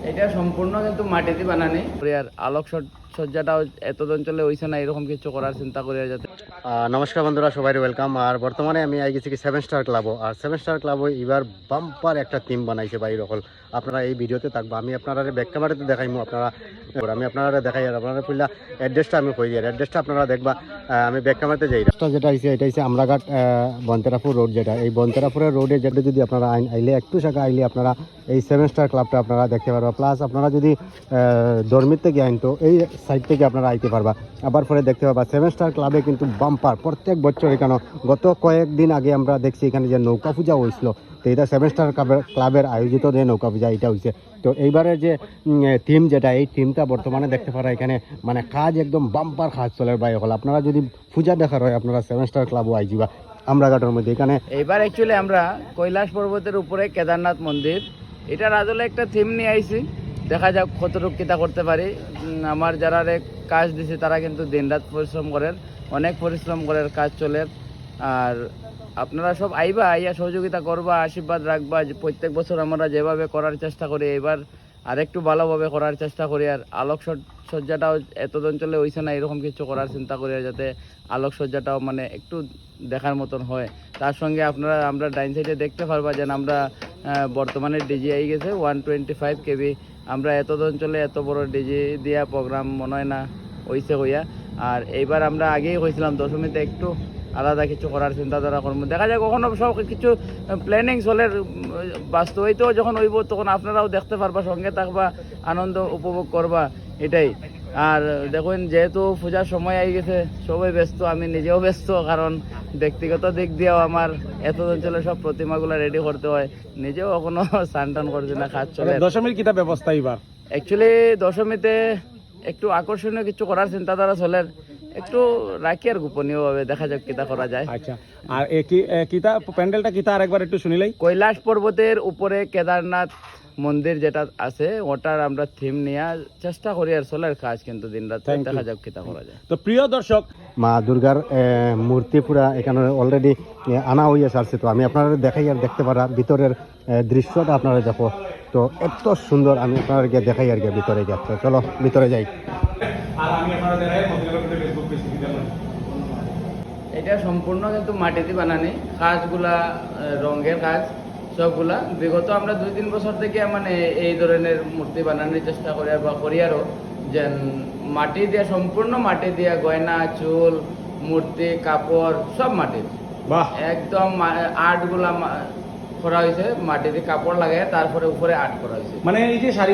এটা সম্পূর্ণ কিন্তু মাটিতে বানানি আর আলোক সজ্জাটাও এত অঞ্চলে হইছে না এরকম কিছু করার চিন্তা করি যাতে। নমস্কার বন্ধুরা, সবাই ওয়েলকাম। আর বর্তমানে আমি আই গেছি কি 7 স্টার ক্লাবও। আর 7 স্টার ক্লাবও এবার বাম্পার একটা টিম বানাইছে বাইর হল। আপনারা এই ভিডিওতে থাকবো, আমি আপনারা ব্যাক ক্যামেরাতে দেখাইমু। আমি আপনারা দেখাই আর আপনারা পুরো অ্যাড্রেসটা আমি কই দিই। অ্যাড্রেসটা আপনারা দেখবা। আমি ব্যাক ক্যামেরাতে যাই। রাস্তা যেটা হইছে এটা হইছে আমরাঘাট বনতেরাপুর রোড, যেটা এই বনতেরাপুরের রোডে যেটা যদি আপনারা আইলে একটু শাখা আইলে আপনারা এই 7 স্টার ক্লাবটা আপনারা দেখতে পারবা। প্লাস আপনারা যদি ধর্মির থেকে আইন তো এই সাইড থেকে আপনারা আইতে পারবা। আবার পরে দেখতে পারবা 7 স্টার ক্লাবে কিন্তু বাম্পার প্রত্যেক বছর। এখানে গত কয়েকদিন আগে আমরা দেখছি এখানে যে নৌকা পূজা হয়েছিল, তো এটা 7 স্টার ক্লাবের আয়োজিত যে নৌকা পূজা এটা হয়েছে। তো এইবারের যে টিম যেটা, এই টিমটা বর্তমানে দেখতে পারা এখানে মানে কাজ একদম বাম্পার কাজ চলে ভাই হল। আপনারা যদি পূজা দেখার হয় আপনারা 7 স্টার ক্লাবও আইজিবা আমরাঘাটের মধ্যে। এখানে এইবার অ্যাকচুয়ালি আমরা কৈলাস পর্বতের উপরে কেদারনাথ মন্দির এটার আদলে একটা থিম নিয়ে আইছি। দেখা যাক কতটুকু কিতা করতে পারি। আমার যারা কাজ দিছে তারা কিন্তু দিনরাত পরিশ্রম করেন, অনেক পরিশ্রম করার কাজ চলে। আর আপনারা সব আইবা, আইয়া সহযোগিতা করবা, আশীর্বাদ রাখবা। যে প্রত্যেক বছর আমরা যেভাবে করার চেষ্টা করি এবার আরেকটু ভালোভাবে করার চেষ্টা করি। আর আলোক সজ্জাটাও এত অঞ্চলে হইছে না এরকম কিছু করার চিন্তা করি যাতে আলোক সজ্জাটাও মানে একটু দেখার মতন হয়। তার সঙ্গে আমরা ডাইন সাইডে দেখতে পারবা যে আমরা বর্তমানে ডিজি আই গেছে 125 KB। আমরা এত অঞ্চলে এত বড় ডিজি দিয়া প্রোগ্রাম মনে হয় না হইছে হইয়া। আর এইবার আমরা আগেই হয়েছিলাম দশমীতে একটু আলাদা কিছু করার চিন্তাধারা করবো। দেখা যায় কখনো সব কিছু প্ল্যানিং চলে, বাস্তবায়িত যখন হইব তখন আপনারাও দেখতে পারবা, সঙ্গে থাকবা, আনন্দ উপভোগ করবা, এটাই। আর দেখুন যেহেতু পূজার সময় আই গেছে, সবাই ব্যস্ত, আমি নিজেও ব্যস্ত, কারণ ব্যক্তিগত দিক দিয়েও আমার এত অঞ্চলে সব প্রতিমাগুলো রেডি করতে হয়। নিজেও এখনো স্নান টান করছি না, কাজ চলে। দশমীর কিটা ব্যবস্থা এবার অ্যাকচুয়ালি দশমীতে একটু আকর্ষণীয় কিছু করার চিন্তাধারা চলে, একটু রাখি আর গোপনীয় ভাবে দেখা যাক কিতা করা যায়। আচ্ছা, আর কিতা প্যান্ডেলটা কিতা আরেকবার একটু শুনিলাই। কৈলাস পর্বতের উপরে কেদারনাথ মন্দির যেটা আছে ওটার আমরা থিম নিয়ে চেষ্টা করি আর চলের কাজ কিন্তু দিনরাত। দেখা যাক কিতা করা যায়। তো প্রিয় দর্শক, মা দুর্গার মূর্তি পুরা এখানে অলরেডি আনা হইয়া সারছে। তো আমি আপনারা দেখাই আর দেখতে পারা ভিতরের দৃশ্যটা আপনারা দেখো। তো এত সুন্দর, আমি আপনাদেরকে দেখাই আর কি ভিতরে যাচ্ছে। চলো ভিতরে যাই। এটা সম্পূর্ণ কিন্তু মাটিতে বানানি, কাজগুলা রঙের কাজ সবগুলা। বিগত আমরা 2-3 বছর থেকে মানে এই ধরনের মূর্তি বানানোর চেষ্টা করি বা করি আরও, যে মাটি দিয়া সম্পূর্ণ মাটি দিয়া গয়না, চুল, মূর্তি, কাপড় সব মাটির। বাহ, একদম আর্টগুলা করা হয়েছে মাটিতে, কাপড় লাগায় তারপরে উপরে আর্ট করা হয়েছে। মানে এই যে শাড়ি